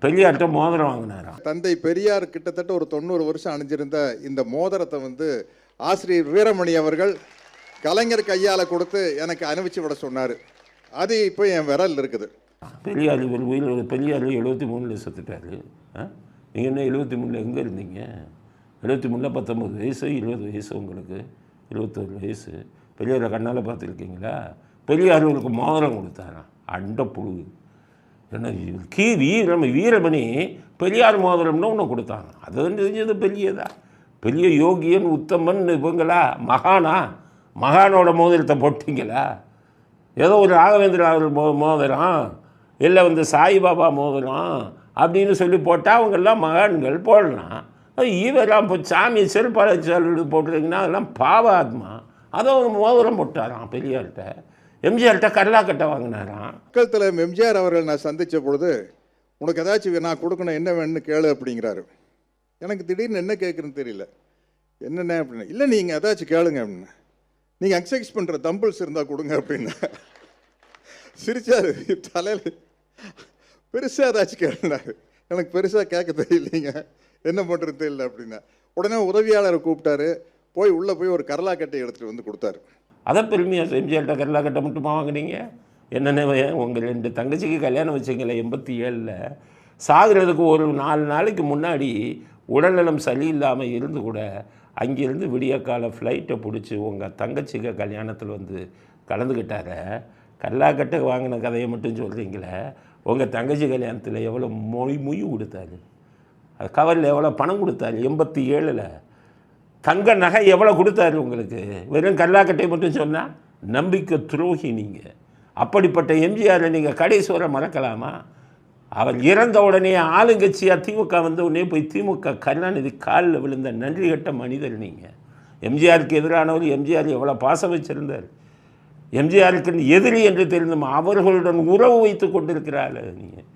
பெரியார்கிட்ட மோதிரம் வாங்கினாராம். தந்தை பெரியார் கிட்டத்தட்ட ஒரு 90 வருஷம் அணிஞ்சிருந்த இந்த மோதிரத்தை வந்து ஆசிரியர் வீரமணி அவர்கள் கலைஞர் கையால் கொடுத்து எனக்கு அனுப்பிச்சு விட சொன்னார். அது இப்போ என் விரல் இருக்குது. பெரியார் இவர் உயிர் பெரியார் 73 செத்துட்டார். நீங்கள் என்ன 73 எங்கே இருந்தீங்க? 73 19 வயசு, 20 வயசு, உங்களுக்கு 21 வயசு. பெரியாரை கண்ணால் பார்த்துருக்கீங்களா? பெரியார் உங்களுக்கு மோதிரம் கொடுத்தாராம். அண்ட புழு என்ன நம்ம வீரமணி பெரியார் மோதிரம்னு ஒன்று கொடுத்தாங்க. அது வந்து தெரிஞ்சது பெரியதா? பெரிய யோகியன் உத்தமன் இவங்களா? மகானோட மோதிரத்தை போட்டிங்களா? ஏதோ ஒரு ராகவேந்திர மோதிரம் இல்லை வந்து சாய்பாபா மோதிரம் அப்படின்னு சொல்லி போட்டால் அவங்கெல்லாம் மகான்கள் போடலாம். இவரெல்லாம் இப்போ சாமி செருப்பாலை போட்டுருங்கன்னா அதெல்லாம் பாவாத்மா. அதை ஒரு மோதிரம் போட்டாராம் பெரியார்கிட்ட. எம்ஜிஆர்கிட்ட கல்லாக்கட்டை வாங்கினாராம். மக்கள் தலைவர் எம்ஜிஆர் அவர்கள் நான் சந்தித்த பொழுது உனக்கு ஏதாச்சும் நான் கொடுக்கணும், என்ன வேணும்னு கேளு அப்படிங்கிறாரு. எனக்கு திடீர்னு என்ன கேட்குறேன்னு தெரியல. என்னென்ன அப்படின்னு, இல்லை நீங்கள் ஏதாச்சும் கேளுங்க அப்படின்னு. நீங்கள் எக்ஸசைஸ் பண்ணுற தம்பிள்ஸ் இருந்தால் கொடுங்க அப்படின்னா சிரிச்சார். தலையில் பெருசாக ஏதாச்சும் கேளுனாரு. எனக்கு பெருசாக கேட்க தெரியலைங்க, என்ன பண்ணுறது தெரியல அப்படின்னா. உடனே உதவியாளரை கூப்பிட்டாரு. போய் உள்ளே போய் ஒரு கரலாக்கட்டை எடுத்துகிட்டு வந்து கொடுத்தாரு. அதை பெருமையாக எம்ஜிஆர்கிட்ட கரலாக்கட்டை மட்டுமா வாங்கினீங்க? என்னென்ன உங்கள் 2 தங்கச்சிக்கு கல்யாணம் வச்சிங்களே 87 சாகிறதுக்கு ஒரு 4 நாளைக்கு முன்னாடி உடல்நலம் சரியில்லாமல் இருந்து கூட அங்கேருந்து விடியற்கால ஃப்ளைட்டை பிடிச்சி உங்கள் தங்கச்சிக்கு கல்யாணத்தில் வந்து கலந்துக்கிட்டார. கல்லாக்கட்டை வாங்கின கதையை மட்டும் சொல்கிறீங்களே, உங்கள் தங்கச்சி கல்யாணத்தில் எவ்வளோ மொய் கொடுத்தாரு? அது கவரில் எவ்வளோ பணம் கொடுத்தாரு? 87 தங்க நகை எவ்வளோ கொடுத்தாரு உங்களுக்கு? வெறும் கல்லாக்கட்டை மட்டும் சொன்னால் நம்பிக்கை துரோகி நீங்கள். அப்படிப்பட்ட எம்ஜிஆரை நீங்கள் கடைசிவரை மறக்கலாமா? அவர் இறந்த உடனே ஆளுங்கட்சியாக திமுக வந்த உடனே போய் திமுக கருணாநிதி காலில் விழுந்த நன்றி கட்ட மனிதர் நீங்கள். எம்ஜிஆருக்கு எதிரானவர். எம்ஜிஆர் எவ்வளோ பாசம் வச்சிருந்தார். எம்ஜிஆருக்கு எதிரி என்று தெரிந்தும் அவர்களுடன் உறவு வைத்து கொண்டிருக்கிறாள் நீங்கள்.